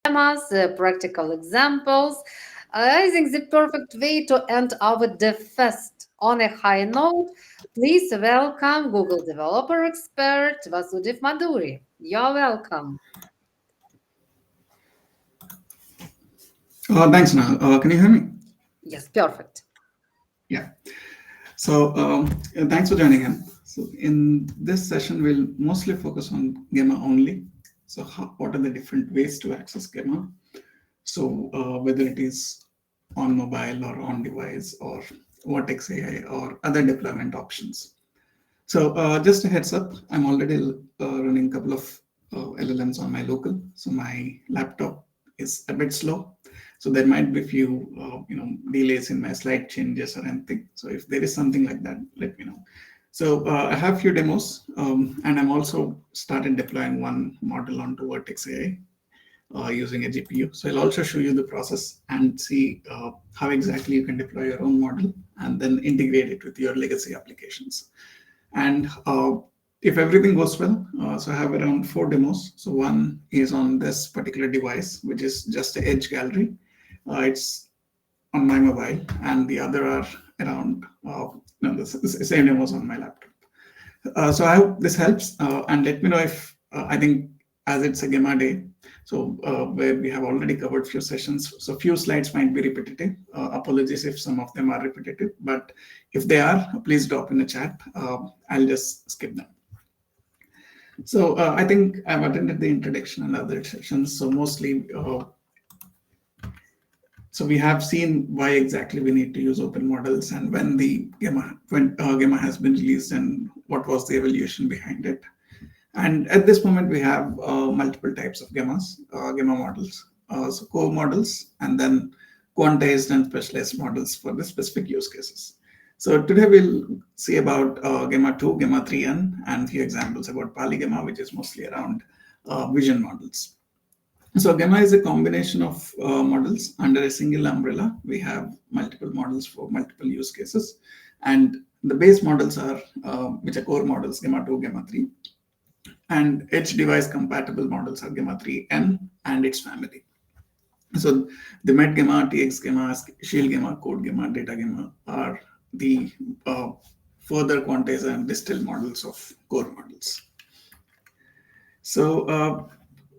Gemma's practical examples. I think the perfect way to end our DevFest on a high note. Please welcome Google developer expert Vasudev Maduri. You're welcome. Thanks, Nahal. Can you hear me? Yes, perfect. Yeah. So thanks for joining in. So in this session, we'll mostly focus on Gemma only. So what are the different ways to access Gemma? So whether it is on mobile or on device or Vertex AI or other deployment options. So just a heads up, I'm already running a couple of LLMs on my local. So my laptop is a bit slow. So there might be a few delays in my slide changes or anything. So if there is something like that, let me know. So I have a few demos, and I'm also started deploying one model onto Vertex AI using a GPU. So I'll also show you the process and see how exactly you can deploy your own model and then integrate it with your legacy applications. And if everything goes well, so I have around 4 demos. So one is on this particular device, which is just an edge gallery. It's on my mobile, and the other are around the same demos on my laptop. So I hope this helps, and let me know if I think as it's a Gemma day, so where we have already covered few sessions, so few slides might be repetitive. Apologies if some of them are repetitive, but if they are, please drop in the chat. I'll just skip them. So I think I've attended the introduction and other sessions. So mostly, so we have seen why exactly we need to use open models and when Gemma has been released and what was the evaluation behind it. And at this moment, we have multiple types of Gemma models. So core models and then quantized and specialized models for the specific use cases. So today we'll see about Gemma 2, Gemma 3N, and a few examples about Polygemma, which is mostly around vision models. So Gemma is a combination of models under a single umbrella. We have multiple models for multiple use cases. And the base models are, which are core models, Gemma 2, Gemma 3. And edge device compatible models are Gemma 3N and its family. So the Met Gemma, TX Gemma, Shield Gemma, Code Gemma, Data Gemma are the further quantized and distilled models of core models. So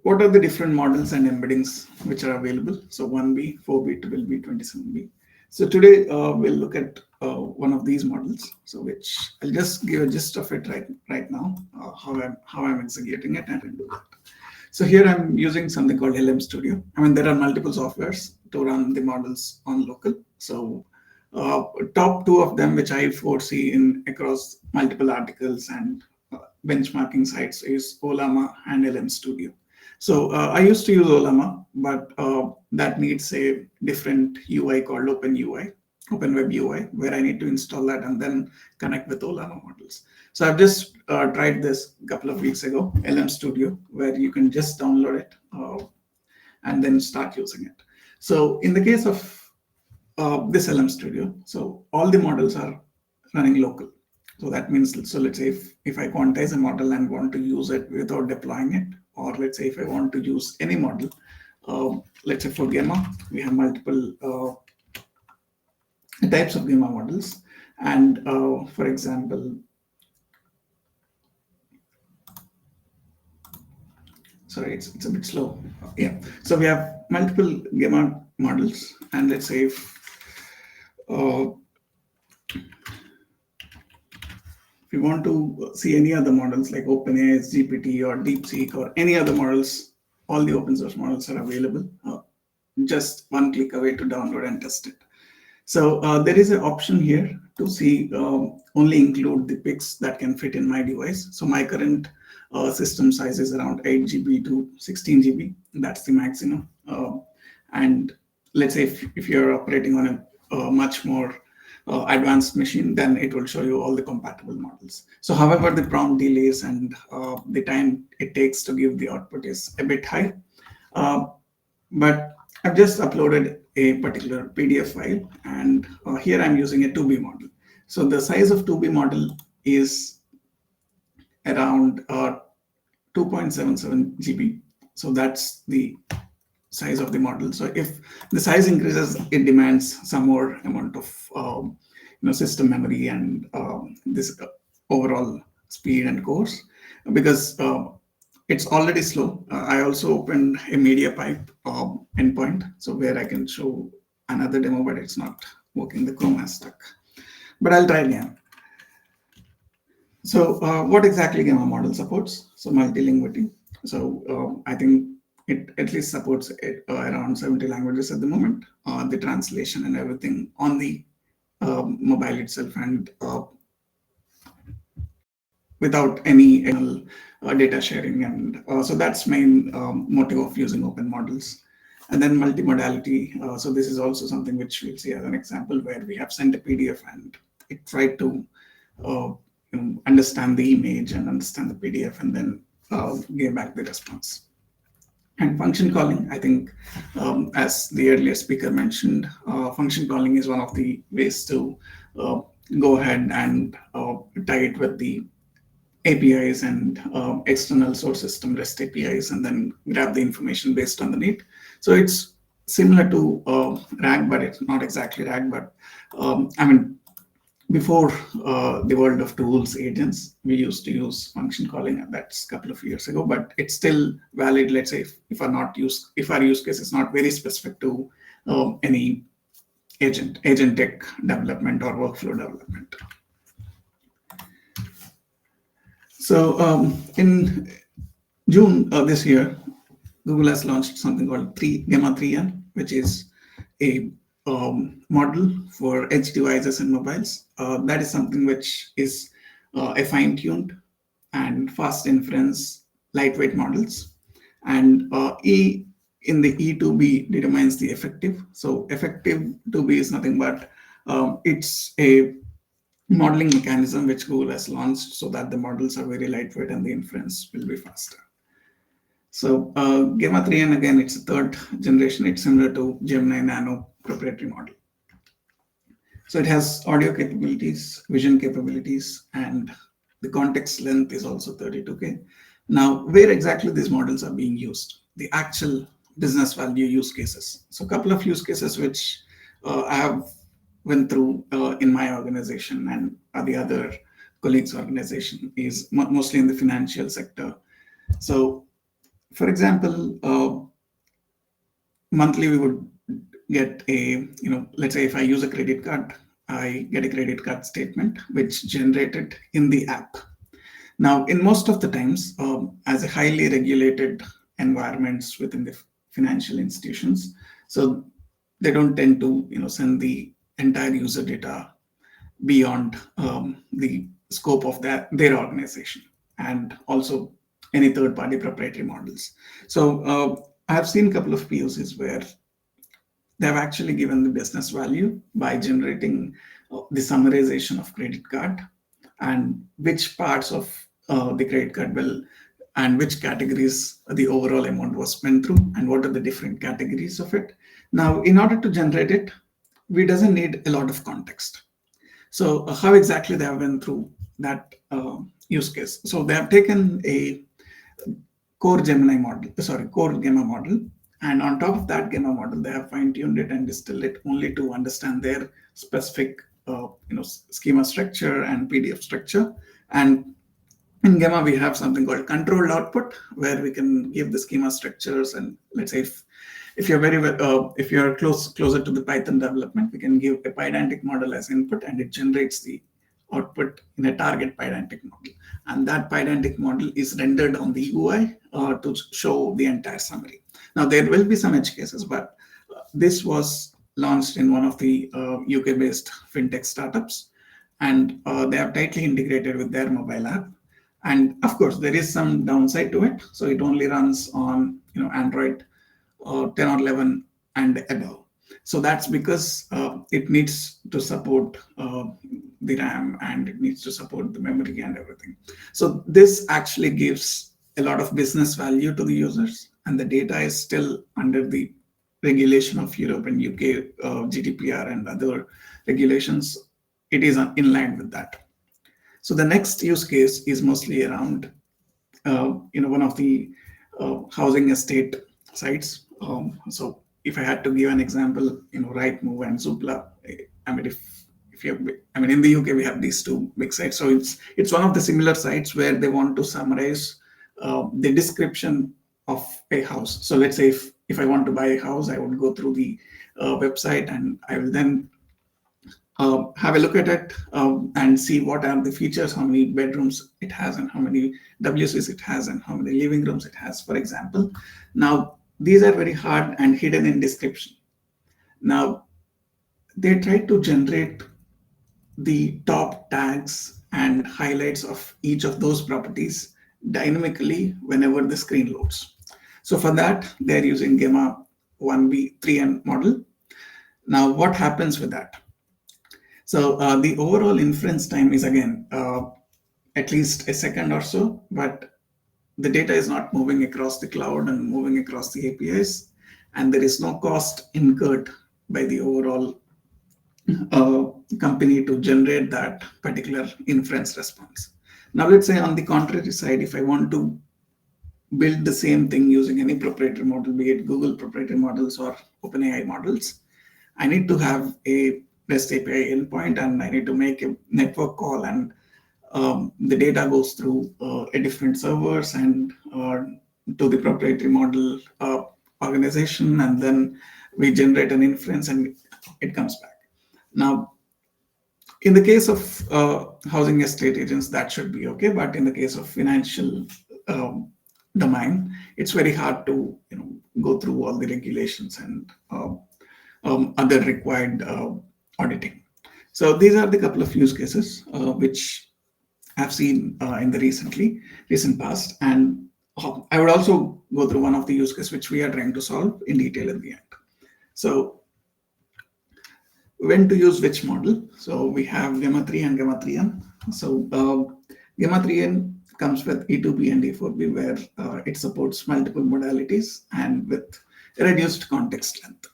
what are the different models and embeddings which are available? So 1B, 4B, 12B, 27B. So today we'll look at one of these models. So which I'll just give a gist of it right now, how I'm executing it and do that. So here I'm using something called LM Studio. I mean, there are multiple softwares to run the models on local. So top two of them, which I foresee in across multiple articles and benchmarking sites, is Olama and LM Studio. So I used to use Olama, but that needs a different UI called Open Web UI, where I need to install that and then connect with Olama models. So I've just tried this a couple of weeks ago, LM Studio, where you can just download it and then start using it. So in the case of this LM Studio, so all the models are running local. So that means, so let's say if I quantize a model and want to use it without deploying it, or let's say if I want to use any model, let's say for Gemma, we have multiple types of Gemma models. And for example, sorry, it's a bit slow. Yeah, so we have multiple Gemma models, and let's say if we want to see any other models like OpenAI, GPT, or DeepSeek, or any other models, all the open source models are available. Just one click away to download and test it. So there is an option here to see only include the pics that can fit in my device. So my current system size is around 8 GB to 16 GB. That's the maximum. And let's say if you're operating on a much more advanced machine, then it will show you all the compatible models. So however, the prompt delays and the time it takes to give the output is a bit high. But I've just uploaded a particular PDF file, and here I'm using a 2B model. So the size of 2B model is around 2.77 GB. So that's the size of the model. So if the size increases, it demands some more amount of system memory and this overall speed and cores, because it's already slow. I also opened a media pipe endpoint, so where I can show another demo, but it's not working. The Chrome has stuck, but I'll try again. So what exactly Gemma model supports? So multilinguality. So I think it at least supports around 70 languages at the moment. The translation and everything on the mobile itself, and without any external data sharing. And so that's main motive of using open models. And then multimodality. So this is also something which we'll see as an example, where we have sent a PDF and it tried to understand the image and understand the PDF, and then gave back the response. And function calling, I think, as the earlier speaker mentioned, function calling is one of the ways to go ahead and tie it with the APIs and external source system REST APIs, and then grab the information based on the need. So it's similar to RAG, but it's not exactly RAG. But I mean, before the world of tools, agents, we used to use function calling, and that's a couple of years ago. But it's still valid. Let's say if our use case is not very specific to any agentic development or workflow development. So in June this year, Google has launched something called Gemma 3N, which is a model for edge devices and mobiles. That is something which is a fine-tuned and fast inference lightweight models. And E in the E2B determines the effective. So effective 2B is nothing but it's a modeling mechanism which Google has launched so that the models are very lightweight and the inference will be faster. So Gemma 3N, again, it's a third generation. It's similar to Gemini Nano proprietary model. So it has audio capabilities, vision capabilities, and the context length is also 32K. Now, where exactly these models are being used? The actual business value use cases. So a couple of use cases which I have went through in my organization and the other colleagues' organization is mostly in the financial sector. So, for example, monthly we would get a, let's say if I use a credit card, I get a credit card statement which generated in the app. Now, in most of the times, as a highly regulated environments within the financial institutions, so they don't tend to send the entire user data beyond the scope of their organization, and also any third-party proprietary models. So I have seen a couple of POCs where they have actually given the business value by generating the summarization of credit card and which parts of the credit card will and which categories the overall amount was spent through and what are the different categories of it. Now, in order to generate it, we doesn't need a lot of context. So how exactly they have went through that use case? So they have taken a core Gemini model, core Gemma model, and on top of that Gemma model, they have fine-tuned it and distilled it only to understand their specific, schema structure and PDF structure. And in Gemma, we have something called controlled output, where we can give the schema structures. And let's say if you're if you're closer to the Python development, we can give a pydantic model as input, and it generates the output in a target pydantic model. And that pydantic model is rendered on the UI to show the entire summary. Now, there will be some edge cases, but this was launched in one of the UK-based fintech startups, and they are tightly integrated with their mobile app. And of course, there is some downside to it. So it only runs on Android 10 or 11 and above. So that's because it needs to support the RAM, and it needs to support the memory and everything. So this actually gives a lot of business value to the users, and the data is still under the regulation of Europe and UK GDPR and other regulations. It is in line with that. So the next use case is mostly around one of the housing estate sites So if I had to give an example, Rightmove and Zoopla, I mean, if you, I mean, in the UK we have these two big sites, so it's one of the similar sites where they want to summarize the description of a house. So let's say if I want to buy a house, I would go through the website and I will then have a look at it and see what are the features, how many bedrooms it has, and how many WCs it has, and how many living rooms it has, for example. Now, these are very hard and hidden in description. Now, they try to generate the top tags and highlights of each of those properties dynamically whenever the screen loads. So for that, they're using Gemma 1v3n model. Now, what happens with that? So the overall inference time is again at least a second or so, but the data is not moving across the cloud and moving across the APIs, and there is no cost incurred by the overall company to generate that particular inference response. Now, let's say on the contrary side, if I want to build the same thing using any proprietary model, be it Google proprietary models or OpenAI models, I need to have a REST API endpoint, and I need to make a network call, and the data goes through a different servers and to the proprietary model organization, and then we generate an inference and it comes back. Now, in the case of housing estate agents, that should be okay, but in the case of financial domain, it's very hard to go through all the regulations and other required auditing. So these are the couple of use cases which I've seen in the recent past, and I would also go through one of the use cases which we are trying to solve in detail in the end. So when to use which model? So we have Gemma 3 and Gemma 3n. So Gemma 3n comes with E2B and E4B, where it supports multiple modalities and with reduced context length.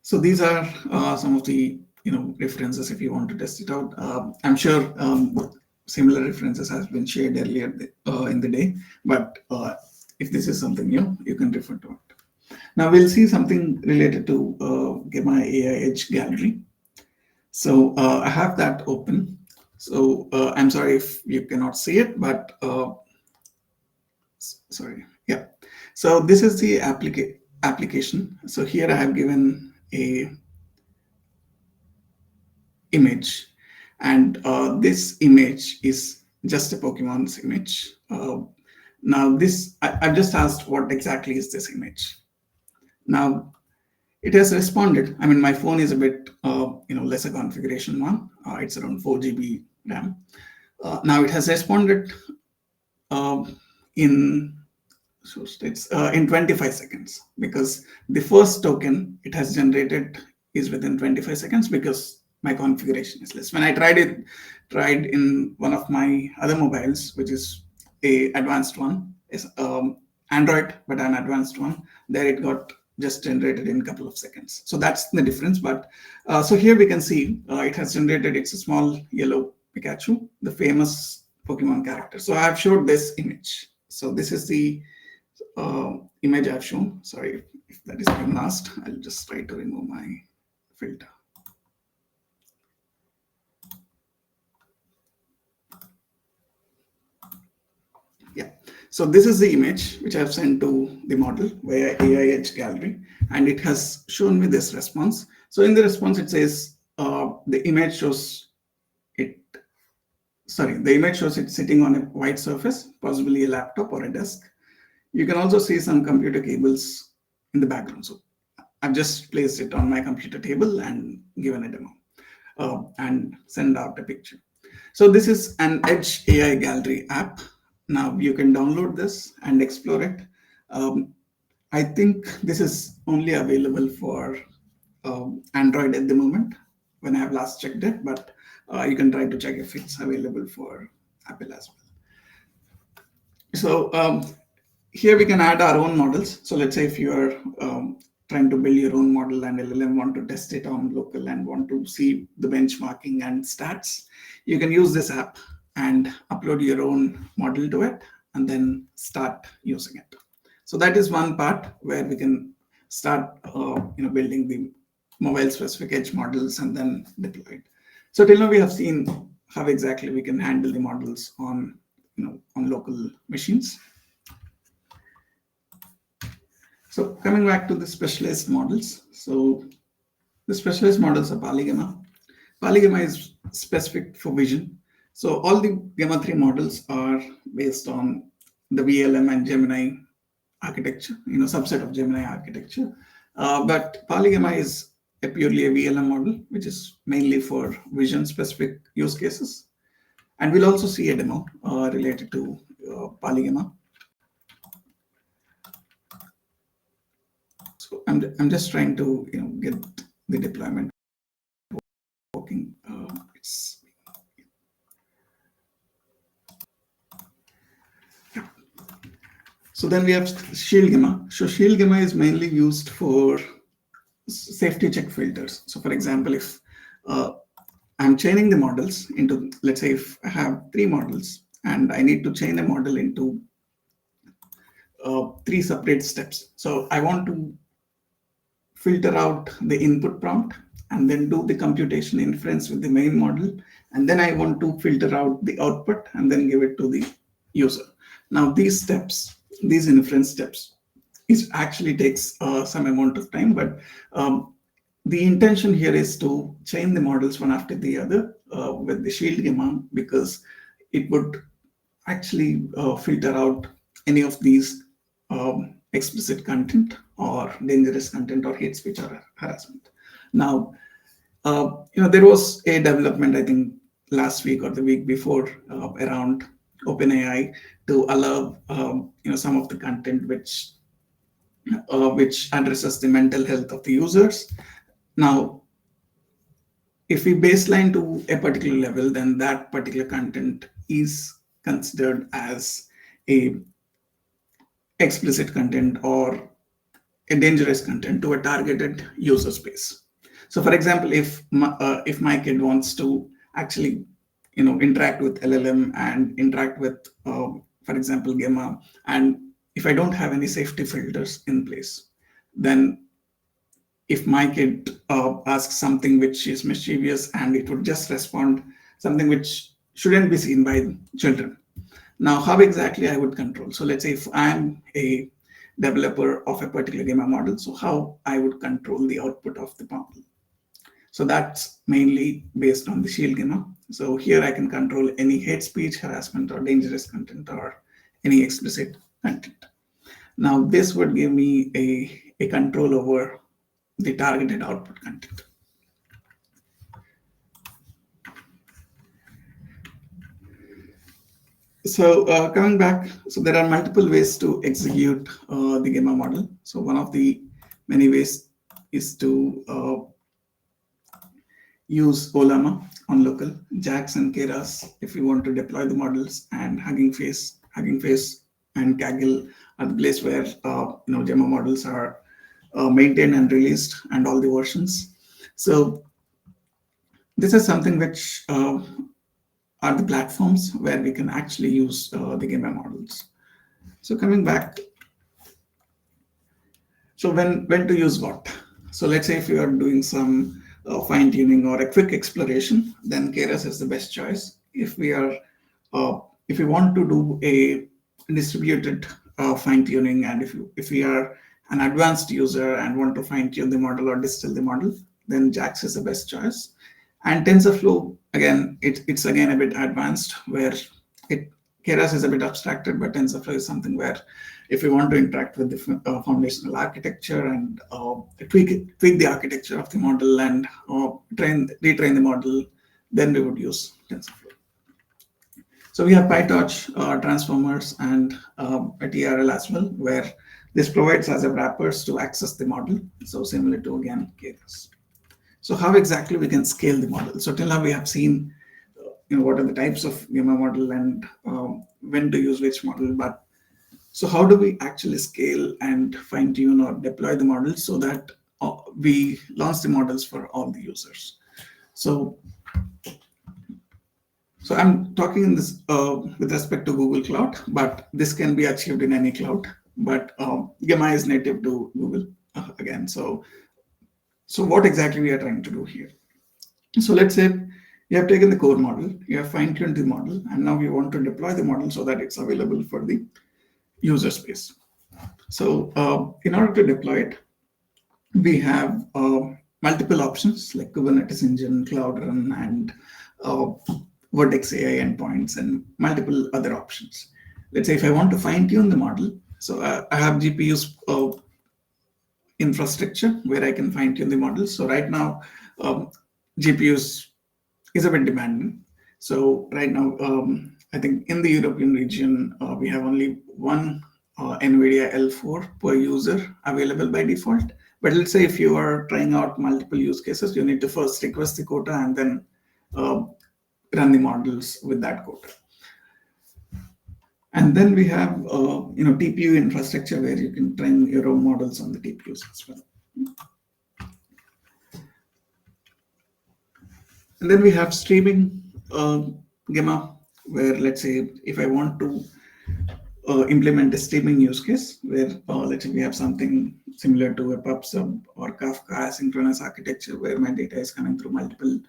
So these are some of the references if you want to test it out. I'm sure similar references has been shared earlier in the day, but if this is something new, you can refer to it. Now we'll see something related to Gemma AI Edge Gallery. So I have that open. So I'm sorry if you cannot see it, but sorry. Yeah. So this is the application. So here I have given a image, and this image is just a Pokemon's image. Now this, I've just asked what exactly is this image. Now it has responded. I mean, my phone is a bit lesser configuration one. It's around 4 GB RAM. Now it has responded in 25 seconds, because the first token it has generated is within 25 seconds because my configuration is less. When I tried in one of my other mobiles, which is a advanced one, is Android, but an advanced one, there it got just generated in a couple of seconds. So that's the difference. But so here we can see it has generated, it's a small yellow Pikachu, the famous Pokemon character. So I have showed this image. So this is the image I've shown. Sorry if that is being masked. I'll just try to remove my filter. Yeah. So this is the image which I've sent to the model via AI Edge Gallery, and it has shown me this response. So in the response, it says the image shows it. Sorry, the image shows it sitting on a white surface, possibly a laptop or a desk. You can also see some computer cables in the background. So I've just placed it on my computer table and given a demo and send out a picture. So this is an Edge AI Gallery app. Now you can download this and explore it. I think this is only available for Android at the moment when I have last checked it, but you can try to check if it's available for Apple as well. So here we can add our own models. So let's say if you are trying to build your own model and LLM want to test it on local and want to see the benchmarking and stats, you can use this app and upload your own model to it and then start using it. So that is one part where we can start building the mobile specific edge models and then deploy it. So till now we have seen how exactly we can handle the models on on local machines. So coming back to the specialized models. So the specialized models are Polygamma. Polygamma is specific for vision. So all the Gemma 3 models are based on the VLM and Gemini architecture, subset of Gemini architecture. But Polygamma is purely a VLM model, which is mainly for vision specific use cases. And we'll also see a demo related to Polygamma. So I'm just trying to get the deployment working. So then we have Shield Gemma. So Shield Gemma is mainly used for safety check filters. So for example, if I'm chaining the models into, let's say if I have 3 models and I need to chain a model into 3 separate steps. So I want to filter out the input prompt and then do the computation inference with the main model. And then I want to filter out the output and then give it to the user. Now these steps, these inference steps, it actually takes some amount of time, but the intention here is to chain the models one after the other with the Shield Gemma, because it would actually filter out any of these explicit content or dangerous content or hate speech or harassment. Now, there was a development, I think, last week or the week before around OpenAI to allow some of the content which addresses the mental health of the users. Now, if we baseline to a particular level, then that particular content is considered as a explicit content or a dangerous content to a targeted user space. So for example, if my kid wants to actually interact with LLM and interact with for example Gemma, and if I don't have any safety filters in place, then if my kid asks something which is mischievous, and it would just respond something which shouldn't be seen by children. Now, how exactly I would control? So let's say if I'm a developer of a particular Gemma model, so how I would control the output of the model. So that's mainly based on the Shield Gemma. So here I can control any hate speech, harassment, or dangerous content, or any explicit content. Now, this would give me a control over the targeted output content. So coming back, so there are multiple ways to execute the Gemma model. So one of the many ways is to use Olama on local, JAX and Keras if you want to deploy the models, and Hugging Face and Kaggle are the place where Gemma models are maintained and released, and all the versions. So this is something which are the platforms where we can actually use the Gemma models. So coming back, so when to use what? So let's say if you are doing some fine tuning or a quick exploration, then Keras is the best choice. If we want to do a distributed fine tuning, and if we are an advanced user and want to fine tune the model or distill the model, then JAX is the best choice. And TensorFlow, again, it's again a bit advanced, where Keras is a bit abstracted, but TensorFlow is something where if we want to interact with the foundational architecture and tweak the architecture of the model and retrain the model, then we would use TensorFlow. So we have PyTorch, transformers, and a TRL as well, where this provides as a wrappers to access the model. So similar to, again, Keras. So how exactly we can scale the model? So till now we have seen what are the types of Gemma model and when to use which model, but so how do we actually scale and fine tune or deploy the models so that we launch the models for all the users? So I'm talking in this with respect to Google Cloud, but this can be achieved in any cloud. but Gemma is native to Google again. So what exactly we are trying to do here? So let's say you have taken the core model, you have fine-tuned the model, and now you want to deploy the model so that it's available for the user space. So in order to deploy it, we have multiple options like Kubernetes Engine, Cloud Run, and uh, Vertex AI endpoints, and multiple other options. Let's say if I want to fine-tune the model, so I have GPUs infrastructure where I can fine-tune the model. So right now, GPUs is a bit demanding. So right now, I think in the European region, we have only one NVIDIA L4 per user available by default. But let's say if you are trying out multiple use cases, you need to first request the quota and then run the models with that quota. And then we have TPU infrastructure where you can train your own models on the TPUs as well. And then we have streaming Gemma, where let's say if I want to implement a streaming use case, where let's say we have something similar to a PubSub or Kafka asynchronous architecture, where my data is coming through multiple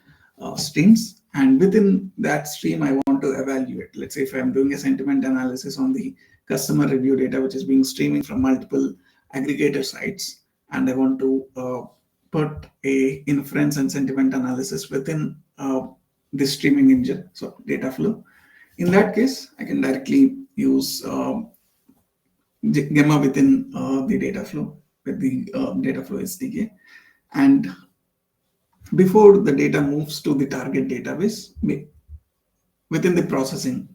streams, and within that stream, I want to evaluate. Let's say if I'm doing a sentiment analysis on the customer review data, which is being streaming from multiple aggregator sites, and I want to put a inference and sentiment analysis within the streaming engine, so data flow. In that case, I can directly use Gemma within the data flow with the data flow SDK. And before the data moves to the target database, within the processing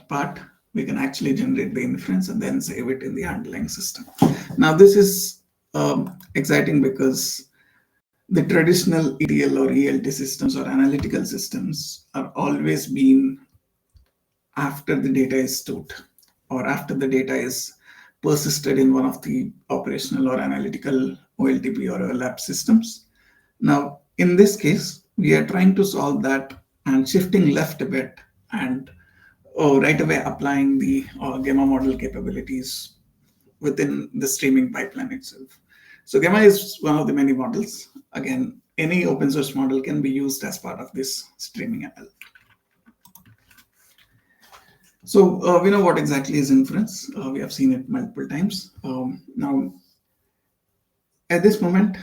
part, we can actually generate the inference and then save it in the underlying system. Now, this is exciting because the traditional ETL or ELT systems or analytical systems are always been after the data is stored or after the data is persisted in one of the operational or analytical OLTP or OLAP systems. Now, in this case, we are trying to solve that and shifting left a bit and right away applying the Gemma model capabilities within the streaming pipeline itself. So Gemma is one of the many models. Again, any open source model can be used as part of this streaming ML. So we know what exactly is inference. We have seen it multiple times. Now, at this moment,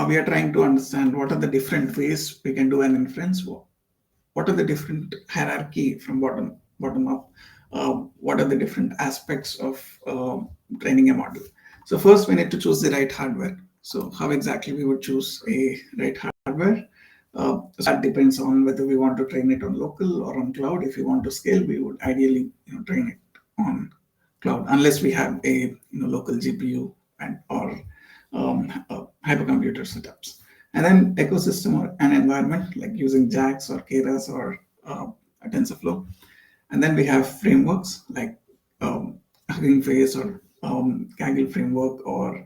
we are trying to understand what are the different ways we can do an inference. What are the different hierarchy from bottom up? What are the different aspects of training a model? So first, we need to choose the right hardware. So how exactly we would choose a right hardware? So that depends on whether we want to train it on local or on cloud. If we want to scale, we would ideally train it on cloud, unless we have a local GPU and or hypercomputer setups. And then ecosystem or an environment like using JAX or Keras or TensorFlow. And then we have frameworks like Hugging Face or Kaggle framework or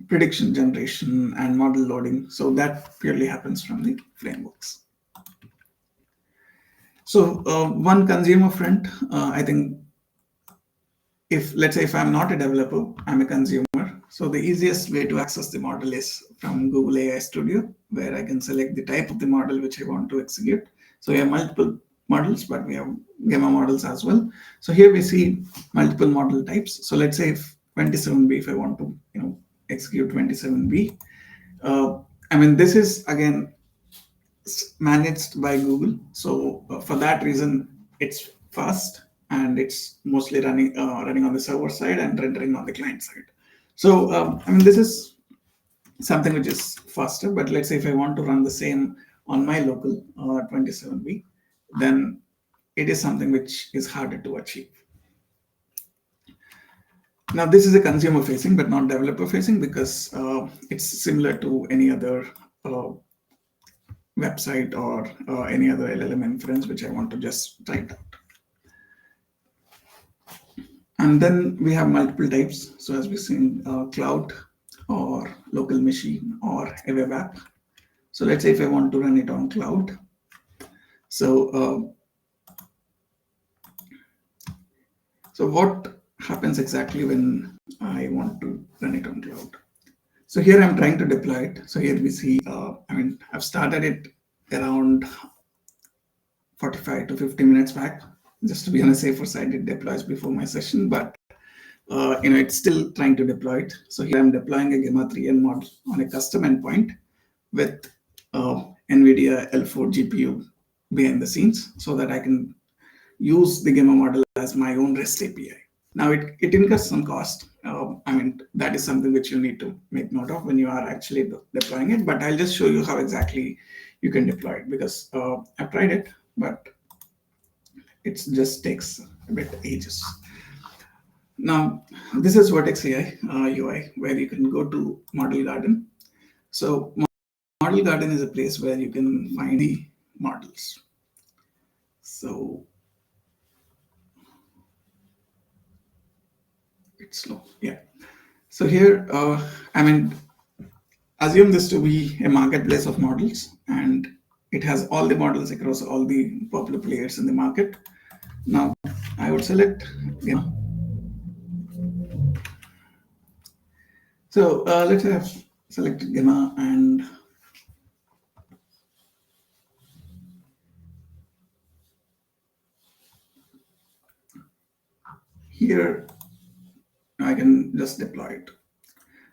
prediction generation and model loading. So that purely happens from the frameworks. So one consumer front, I think let's say if I'm not a developer, I'm a consumer. So the easiest way to access the model is from Google AI Studio, where I can select the type of the model which I want to execute. So we have multiple models, but we have Gemma models as well. So here we see multiple model types. So let's say if 27B, if I want to execute 27B, this is again managed by Google. So for that reason, it's fast and it's mostly running on the server side and rendering on the client side. So this is something which is faster. But let's say if I want to run the same on my local 27B, then it is something which is harder to achieve. Now, this is a consumer facing, but not developer facing, because it's similar to any other website or any other LLM inference, which I want to just try it out. And then we have multiple types. So as we've seen, cloud or local machine or a web app. So let's say if I want to run it on cloud. So what happens exactly when I want to run it on cloud. So here I'm trying to deploy it. So here we see, I've started it around 45 to 50 minutes back, just to be on a safer side. It deploys before my session, but it's still trying to deploy it. So here I'm deploying a Gemma 3N model on a custom endpoint with NVIDIA L4 GPU behind the scenes, so that I can use the Gemma model as my own REST API. Now it incurs some cost. That is something which you need to make note of when you are actually deploying it. But I'll just show you how exactly you can deploy it, because I've tried it, but it just takes a bit ages. Now, this is Vertex AI UI, where you can go to Model Garden. So Model Garden is a place where you can find the models. So it's slow. Yeah. So here, assume this to be a marketplace of models, and it has all the models across all the popular players in the market. Now, I would select Gemma. So let's say I've selected Gemma, and here I can just deploy it.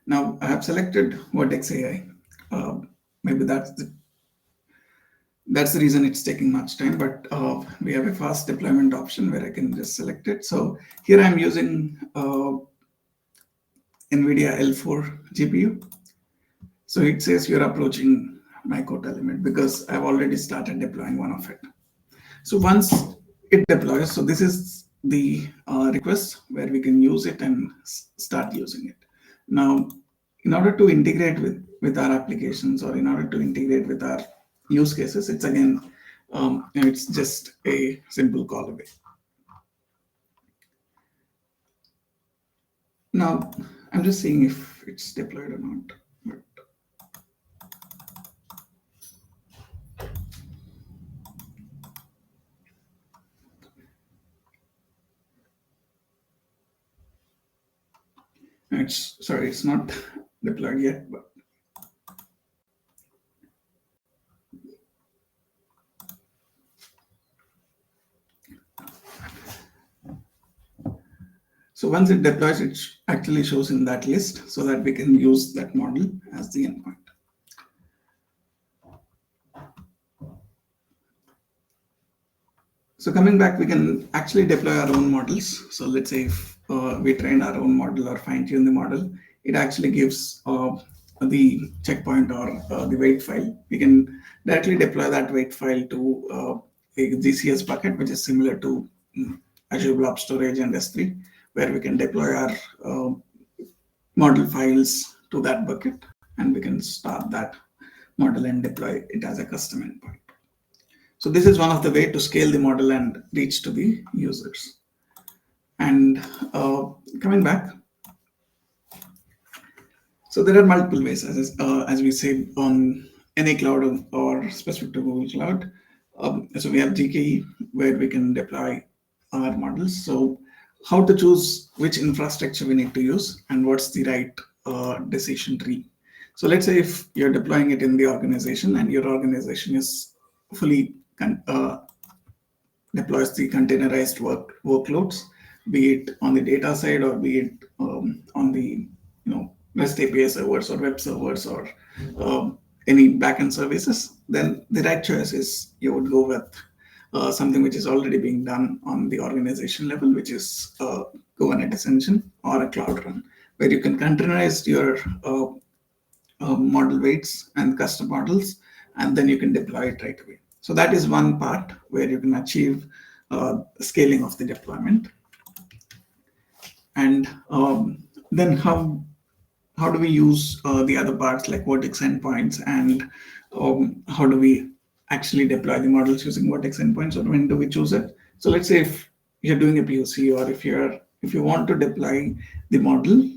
Now I have selected Vertex AI. Maybe that's the reason it's taking much time, but we have a fast deployment option where I can just select it. So here I'm using NVIDIA L4 GPU. So it says you're approaching my quota limit because I've already started deploying one of it. So once it deploys, so this is the request where we can use it and start using it. Now, in order to integrate with our applications, or in order to integrate with our use cases, it's again, it's just a simple call away. Now, I'm just seeing if it's deployed or not. But it's not deployed yet, but so once it deploys, it actually shows in that list so that we can use that model as the endpoint. So coming back, we can actually deploy our own models. So let's say if we train our own model or fine tune the model, it actually gives the checkpoint or the weight file. We can directly deploy that weight file to a GCS bucket, which is similar to Azure Blob Storage and S3, where we can deploy our model files to that bucket, and we can start that model and deploy it as a custom endpoint. So this is one of the way to scale the model and reach to the users. And coming back, so there are multiple ways, as we say, on any cloud or specific to Google Cloud. So we have GKE, where we can deploy our models. So how to choose which infrastructure we need to use and what's the right decision tree. So let's say if you're deploying it in the organization and your organization is fully deploys the containerized workloads, be it on the data side or be it on the REST API servers or web servers or any backend services, then the right choice is you would go with something which is already being done on the organization level, which is Kubernetes engine or a Cloud Run, where you can containerize your model weights and custom models, and then you can deploy it right away. So that is one part where you can achieve scaling of the deployment. And then how do we use the other parts like Vertex endpoints, and how do we actually deploy the models using Vertex endpoints, or when do we choose it? So let's say if you're doing a POC, or if you want to deploy the model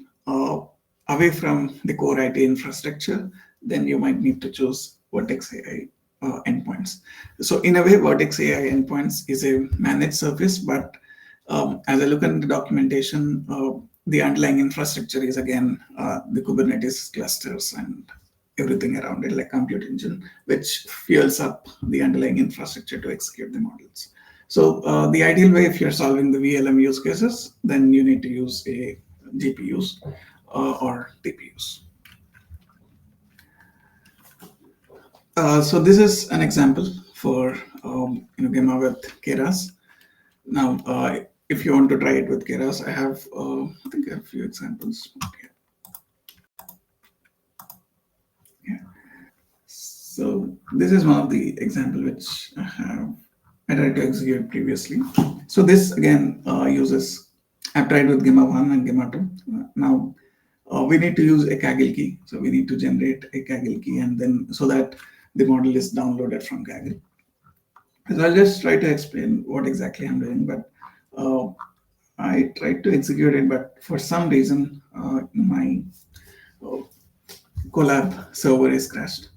away from the core IT infrastructure, then you might need to choose Vertex AI endpoints. So in a way, Vertex AI endpoints is a managed service, but As I look at the documentation, the underlying infrastructure is again the Kubernetes clusters and everything around it, like compute engine, which fuels up the underlying infrastructure to execute the models. So the ideal way, if you're solving the VLM use cases, then you need to use a GPUs or TPUs. So this is an example for Gemma with Keras. Now, if you want to try it with Keras, I think I have a few examples. Okay. Yeah. So this is one of the example which I tried to execute previously. So this again uses, I've tried with Gemma 1 and Gemma 2. Now we need to use a Kaggle key. So we need to generate a Kaggle key and then so that the model is downloaded from Kaggle. So I'll just try to explain what exactly I'm doing, but I tried to execute it, but for some reason my collab server is crashed.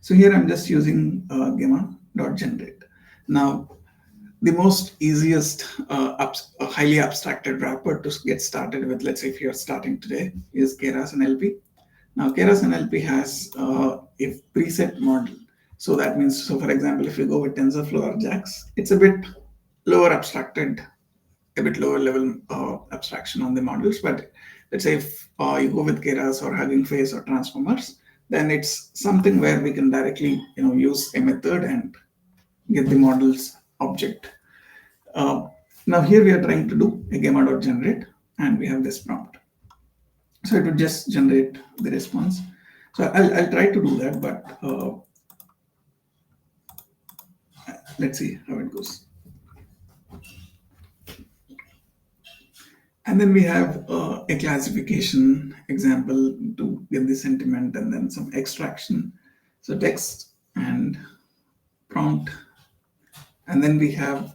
So here I'm just using Gemma.generate. Now, the most easiest highly abstracted wrapper to get started with, let's say if you're starting today, is Keras NLP. Now, Keras NLP has a preset model. So that means, so for example, if you go with TensorFlow or JAX, it's a bit lower abstracted, a bit lower level abstraction on the models. But let's say if you go with Keras or Hugging Face or Transformers, then it's something where we can directly use a method and get the model's object. Now here we are trying to do a Gemma.generate and we have this prompt. So it would just generate the response. So I'll try to do that, but let's see how it goes. And then we have a classification example to get the sentiment and then some extraction. So text and prompt. And then we have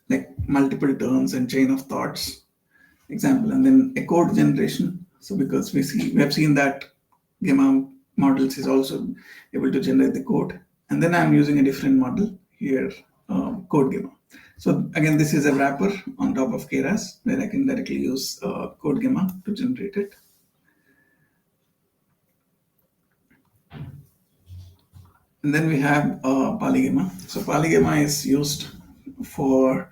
like multiple turns and chain of thoughts example, and then a code generation. So because we have seen that Gemma models is also able to generate the code. And then I'm using a different model here, Code Gemma. So again, this is a wrapper on top of Keras where I can directly use Code Gemma to generate it. And then we have Polygemma. So Polygemma is used for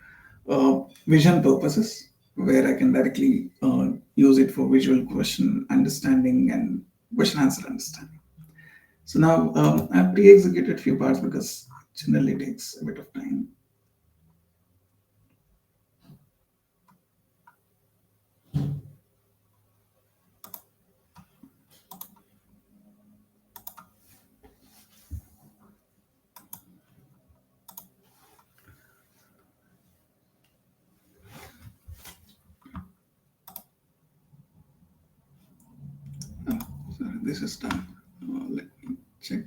vision purposes, where I can directly use it for visual question understanding and question answer understanding. So now I've pre-executed a few parts because it generally takes a bit of time. Oh, sorry, this is done. Let me check.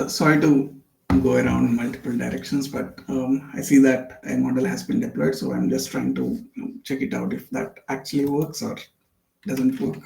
Sorry to go around multiple directions, but I see that a model has been deployed, so I'm just trying to check it out if that actually works or doesn't work.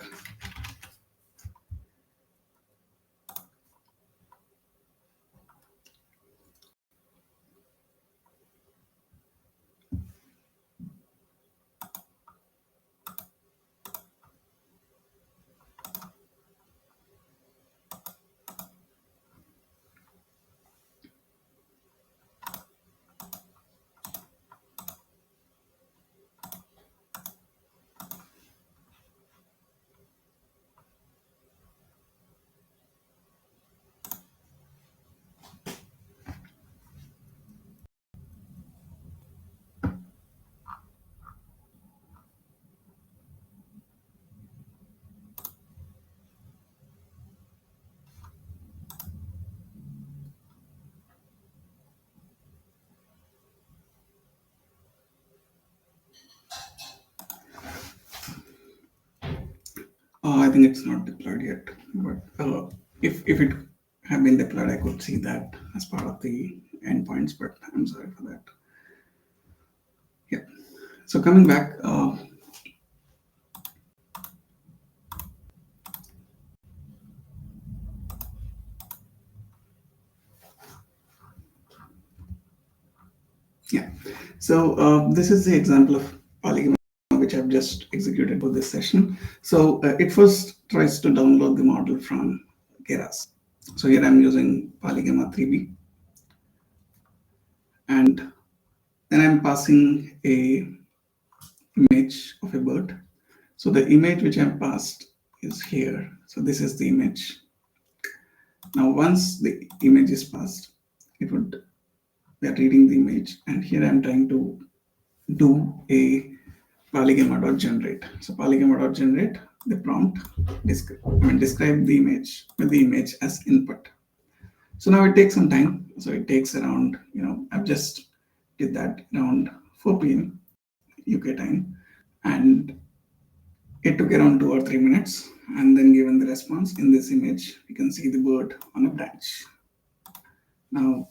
I think it's not deployed yet, but if it had been deployed, I could see that as part of the endpoints, but I'm sorry for that. Yeah. So coming back, yeah. So this is the example of polygamma which I've just executed for this session. So it first tries to download the model from Keras. So here I'm using polygamma 3B, and then I'm passing a image of a bird. So the image which I've passed is here. So this is the image. Now once the image is passed, it would we are reading the image, and here I'm trying to do a polygamma.generate. So polygamma.generate the prompt describe the image with the image as input. So now it takes some time. So it takes around, I've just did that around 4 p.m. UK time, and it took around 2 or 3 minutes. And then given the response in this image, you can see the bird on a branch. Now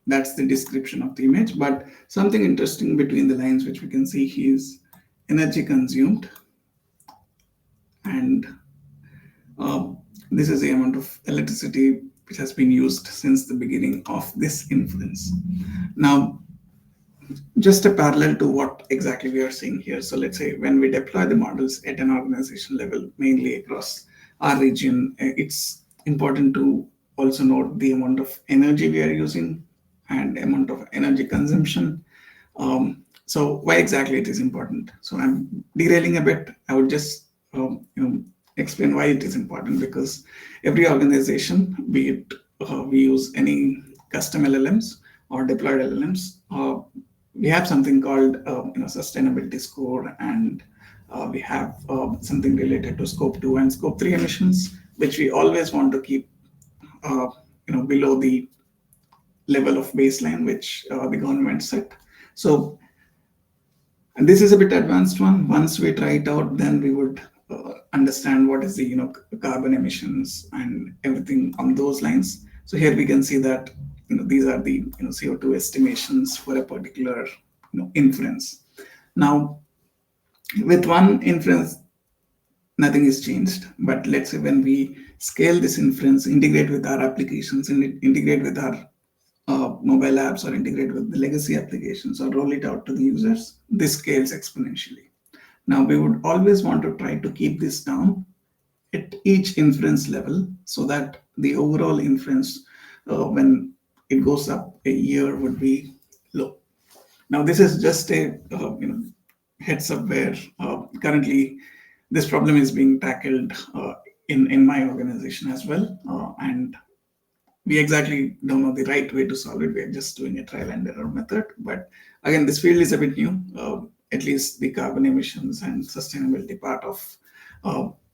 that's the description of the image, but something interesting between the lines which we can see is energy consumed, and this is the amount of electricity which has been used since the beginning of this inference. Now, just a parallel to what exactly we are seeing here. So let's say when we deploy the models at an organization level, mainly across our region, it's important to also note the amount of energy we are using and amount of energy consumption. So why exactly it is important? So I'm derailing a bit. I would just explain why it is important, because every organization, be it we use any custom LLMs or deployed LLMs, we have something called sustainability score, and we have something related to scope 2 and scope 3 emissions, which we always want to keep below the level of baseline which the government set. So, and this is a bit advanced one. Once we try it out, then we would understand what is the carbon emissions and everything on those lines. So here we can see that these are the CO2 estimations for a particular inference. Now, with one inference, nothing is changed. But let's say when we scale this inference, integrate with our applications, and integrate with our mobile apps, or integrate with the legacy applications, or roll it out to the users, this scales exponentially. Now, we would always want to try to keep this down at each inference level, so that the overall inference, when it goes up a year, would be low. Now, this is just a heads up where currently this problem is being tackled in my organization as well, and we exactly don't know the right way to solve it. We're just doing a trial and error method. But again, this field is a bit new. At least the carbon emissions and sustainability part of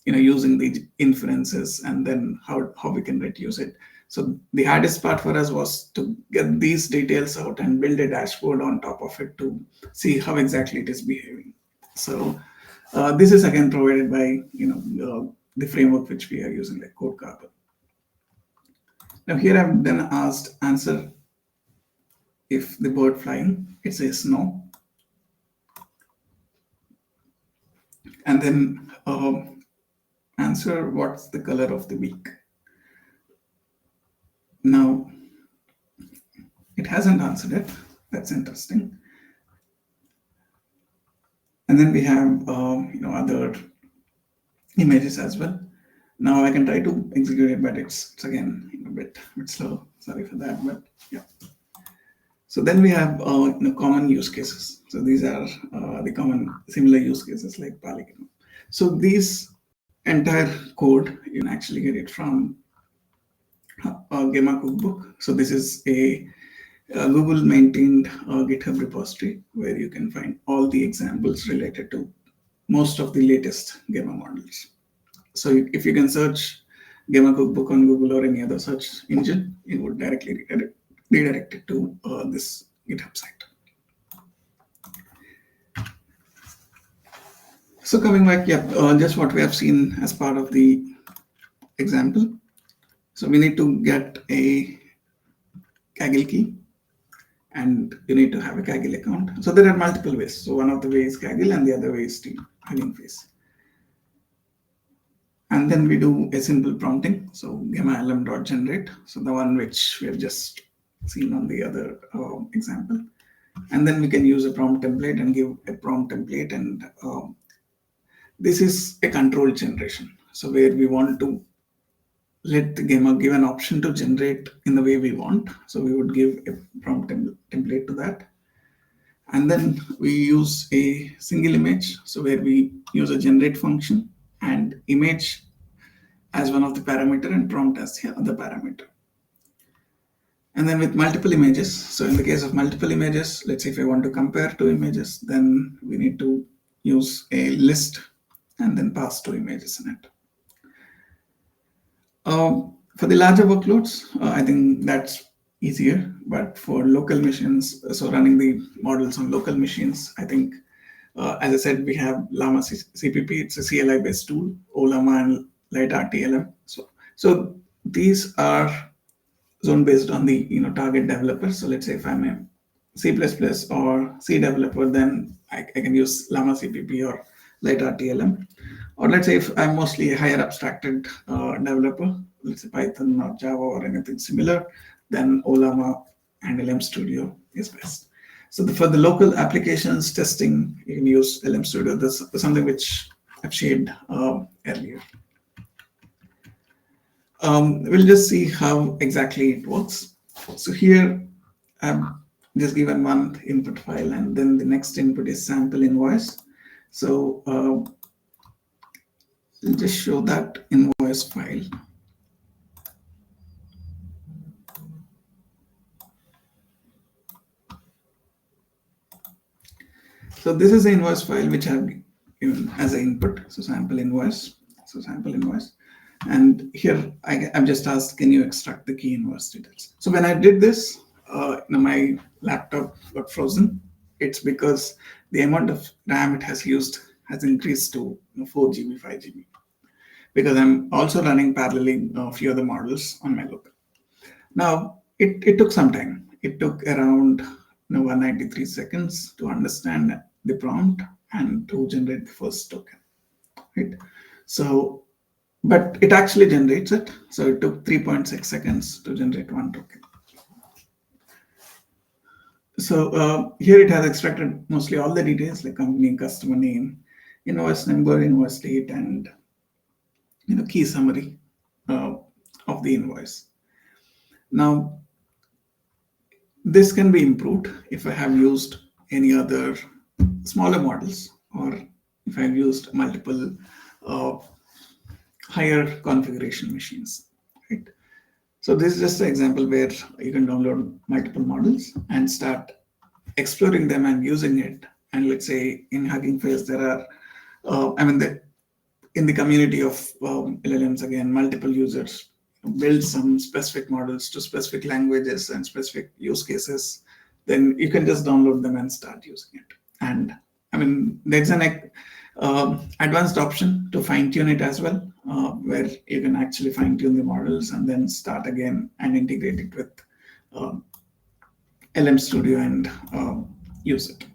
using the inferences, and then how we can reduce it. So the hardest part for us was to get these details out and build a dashboard on top of it to see how exactly it is behaving. So this is again provided by the framework which we are using, like Kaggle. Now here I've then asked answer if the bird flying. It says no. And then answer what's the color of the beak. Now it hasn't answered it. That's interesting. And then we have other images as well. Now I can try to execute it, but it's again a bit slow. Sorry for that, but yeah. So then we have common use cases. So these are the common similar use cases like polygamma. So these entire code, you can actually get it from Gemma cookbook. So this is a Google maintained GitHub repository where you can find all the examples related to most of the latest Gemma models. So if you can search Gemma cookbook on Google or any other search engine, it would directly redirect it to this GitHub site. So coming back, just what we have seen as part of the example. So we need to get a Kaggle key, and you need to have a Kaggle account. So there are multiple ways. So one of the ways is Kaggle and the other way is the Hugging Face. And then we do a simple prompting. So Gemma lm.generate. So the one which we have just seen on the other example. And then we can use a prompt template and give a prompt template. And this is a control generation. So where we want to let the Gemma give an option to generate in the way we want. So we would give a prompt template to that. And then we use a single image. So where we use a generate function and image as one of the parameter and prompt as the other parameter. And then with multiple images, so in the case of multiple images, let's say if I want to compare two images, then we need to use a list and then pass two images in it. For the larger workloads, I think that's easier, but for local machines, so running the models on local machines, I think, as I said, we have Llama CPP, it's a CLI-based tool, OLama and LiteRTLM. So these are zone-based on the target developer. So let's say if I'm a C++ or C developer, then I can use Llama CPP or LiteRTLM. Or let's say if I'm mostly a higher abstracted developer, let's say Python or Java or anything similar, then OLama and LM Studio is best. So for the local applications testing, you can use LM Studio. This is something which I've shared earlier. We'll just see how exactly it works. So here I've just given one input file, and then the next input is sample invoice. So I'll just show that invoice file. So this is the invoice file which I've given as an input. So sample invoice. So sample invoice. And here I've just asked, can you extract the key invoice details? So when I did this, my laptop got frozen. It's because the amount of RAM it has used has increased to 4 GB, 5 GB. Because I'm also running parallelly a few other models on my local. Now, it took some time. It took around 193 seconds to understand the prompt and to generate the first token, right? So, but it actually generates it. So it took 3.6 seconds to generate one token. So here it has extracted mostly all the details like company, customer name, invoice number, invoice date, and key summary of the invoice. Now, this can be improved if I have used any other smaller models or if I've used multiple higher configuration machines, right? So this is just an example where you can download multiple models and start exploring them and using it. And let's say in Hugging Face, there are, in the community of LLMs, again, multiple users build some specific models to specific languages and specific use cases. Then you can just download them and start using it. And there's an advanced option to fine tune it as well, where you can actually fine tune the models and then start again and integrate it with LM Studio and use it.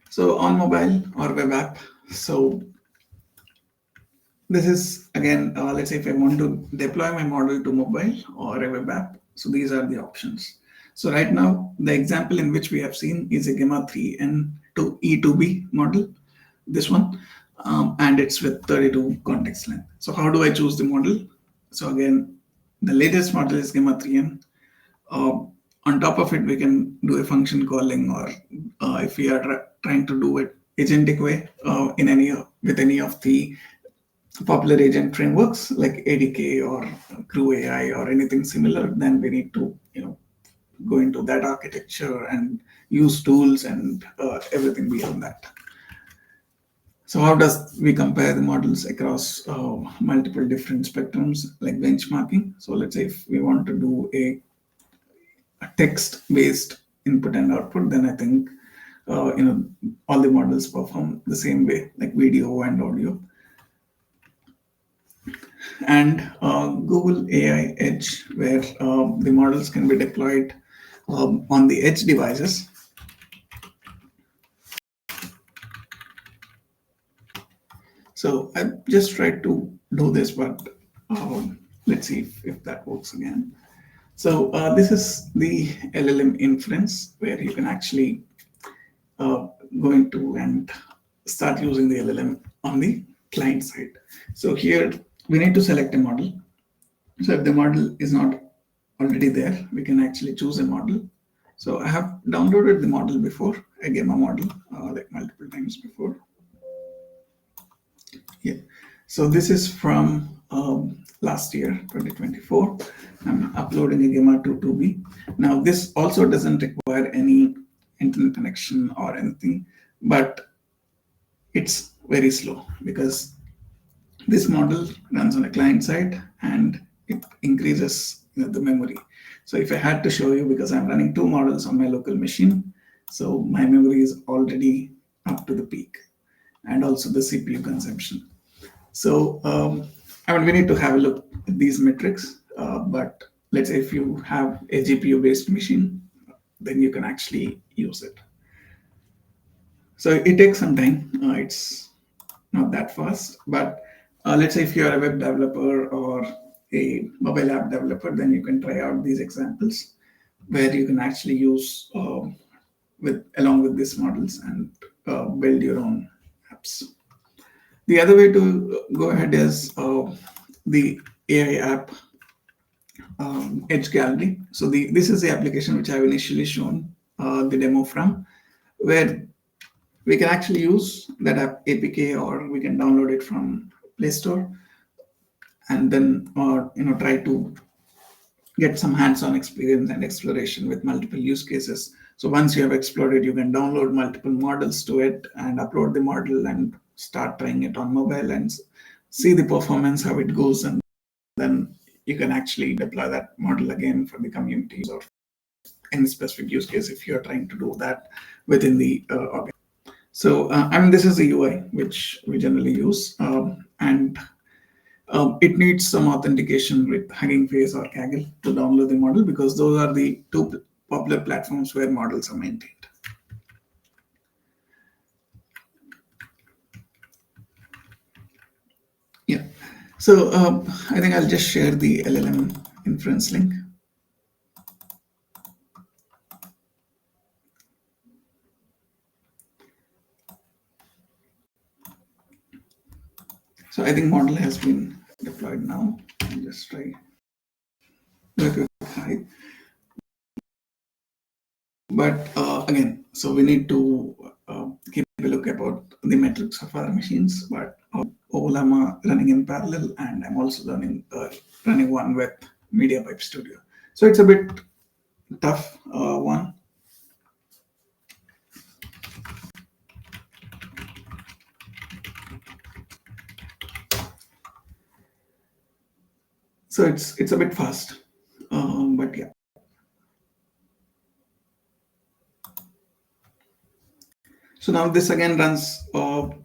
So on mobile or web app, so this is again, let's say if I want to deploy my model to mobile or a web app, so these are the options. So right now, the example in which we have seen is a Gemma 3N to E2B model, this one, and it's with 32 context length. So how do I choose the model? So again, the latest model is Gemma 3N. On top of it, we can do a function calling, or if we are trying to do it agentic way with any of the popular agent frameworks like ADK or Crew AI or anything similar, then we need to go into that architecture and use tools and everything beyond that. So how does we compare the models across multiple different spectrums like benchmarking? So let's say if we want to do a text-based input and output, then I think all the models perform the same way, like video and audio. and Google AI Edge, where the models can be deployed on the edge devices. So I just tried to do this, but let's see if that works again. So this is the LLM inference, where you can actually go into and start using the LLM on the client side. So here we need to select a model. So if the model is not already there, we can actually choose a model. So I have downloaded the model before, a Gemma model, like multiple times before. Yeah. So this is from last year, 2024. I'm uploading a Gemma 2.2b. Now this also doesn't require any internet connection or anything, but it's very slow because this model runs on a client side and it increases the memory. So if I had to show you, because I'm running two models on my local machine, so my memory is already up to the peak, and also the CPU consumption. So I mean, we need to have a look at these metrics, but let's say if you have a GPU based machine, then you can actually use it. So it takes some time. It's not that fast, but let's say if you're a web developer or a mobile app developer, then you can try out these examples where you can actually use along with these models and build your own apps. The other way to go ahead is the AI app Edge Gallery. So this is the application which I've initially shown the demo from, where we can actually use that app APK, or we can download it from Play Store, and then try to get some hands-on experience and exploration with multiple use cases. So once you have explored it, you can download multiple models to it and upload the model and start trying it on mobile and see the performance, how it goes, and then you can actually deploy that model again for the community or any specific use case if you're trying to do that within the organization. So I mean, this is the UI which we generally use, and it needs some authentication with Hugging Face or Kaggle to download the model, because those are the two popular platforms where models are maintained. Yeah. So I think I'll just share the LLM inference link. So I think model has been deployed now. I'll just try. Hi. But again, so we need to keep a look about the metrics of our machines. But Olama running in parallel, and I'm also running one with MediaPipe Studio. So it's a bit tough one. So it's a bit fast, but yeah. So now this again runs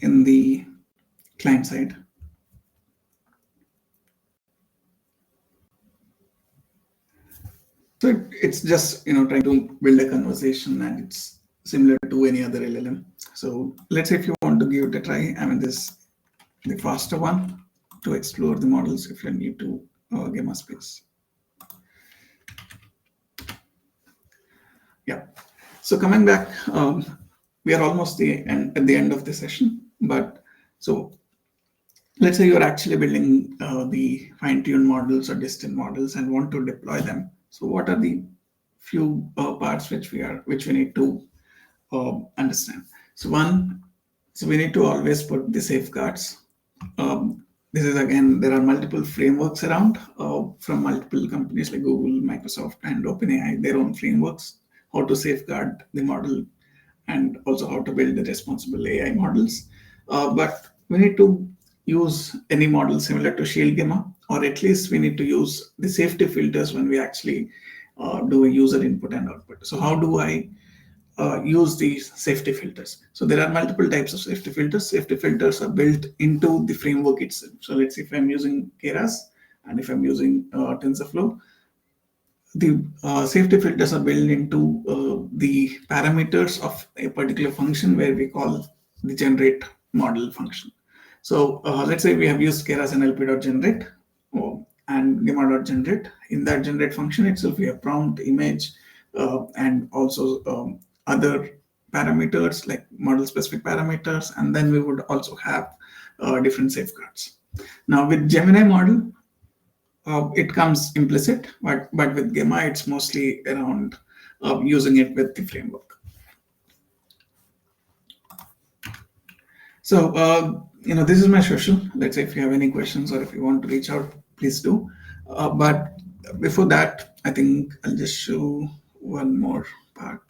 in the client side. So it's just trying to build a conversation, and it's similar to any other LLM. So let's say if you want to give it a try, I mean this the faster one to explore the models if you're new to Gemma space. Yeah. So coming back, we are almost at the end of the session. But so let's say you're actually building the fine-tuned models or distant models and want to deploy them. So what are the few parts which we need to understand? So we need to always put the safeguards. This is again, there are multiple frameworks around from multiple companies like Google, Microsoft, and OpenAI, their own frameworks, how to safeguard the model and also how to build the responsible AI models. But we need to use any model similar to Shield Gemma, or at least we need to use the safety filters when we actually do a user input and output. So how do I use these safety filters. So there are multiple types of safety filters. Safety filters are built into the framework itself. So let's say if I'm using Keras and if I'm using TensorFlow, the safety filters are built into the parameters of a particular function where we call the generate model function. So let's say we have used Keras NLP.generate and Gemma.generate. In that generate function itself, we have prompt, image, and also other parameters like model specific parameters, and then we would also have different safeguards. Now with Gemini model, it comes implicit, but with Gemma, it's mostly around using it with the framework. So, this is my social. Let's say if you have any questions or if you want to reach out, please do. But before that, I think I'll just show one more part.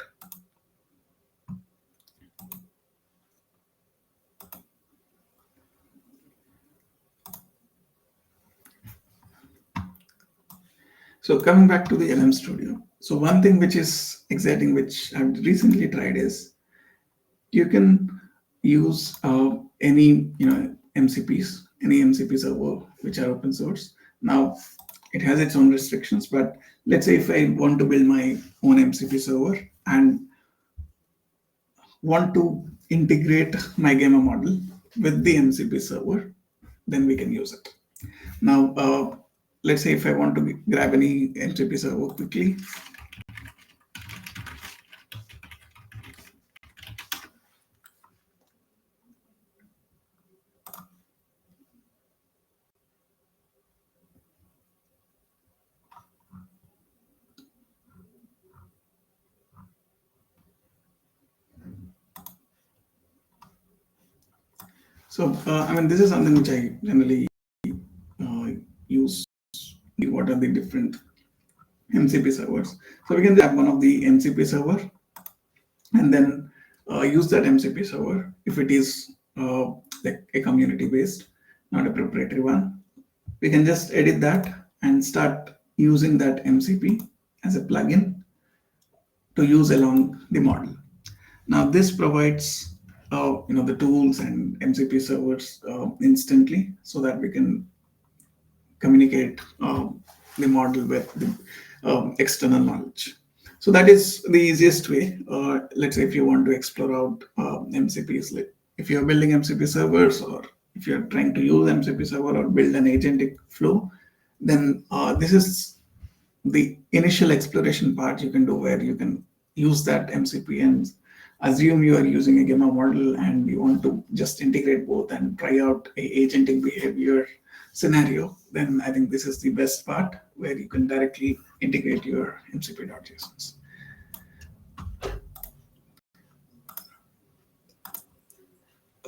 So coming back to the LM Studio. So one thing which is exciting, which I've recently tried is you can use any MCPs, any MCP server which are open source. Now it has its own restrictions, but let's say if I want to build my own MCP server and want to integrate my Gemma model with the MCP server, then we can use it. Now, let's say if I want to grab any MCP server quickly. So, this is something which I generally use. What are the different MCP servers? So we can have one of the MCP server and then use that MCP server if it is like a community based, not a proprietary one. We can just edit that and start using that MCP as a plugin to use along the model. Now this provides the tools and MCP servers instantly so that we can communicate the model with the external knowledge. So that is the easiest way. Let's say if you want to explore out MCPs, like if you're building MCP servers or if you're trying to use MCP server or build an agentic flow, then this is the initial exploration part you can do where you can use that MCP and assume you are using a Gemma model and you want to just integrate both and try out a agentic behavior scenario. Then I think this is the best part where you can directly integrate your MCP.jsons.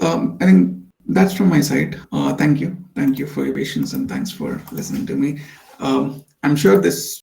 I think that's from my side. Thank you for your patience and thanks for listening to me. I'm sure this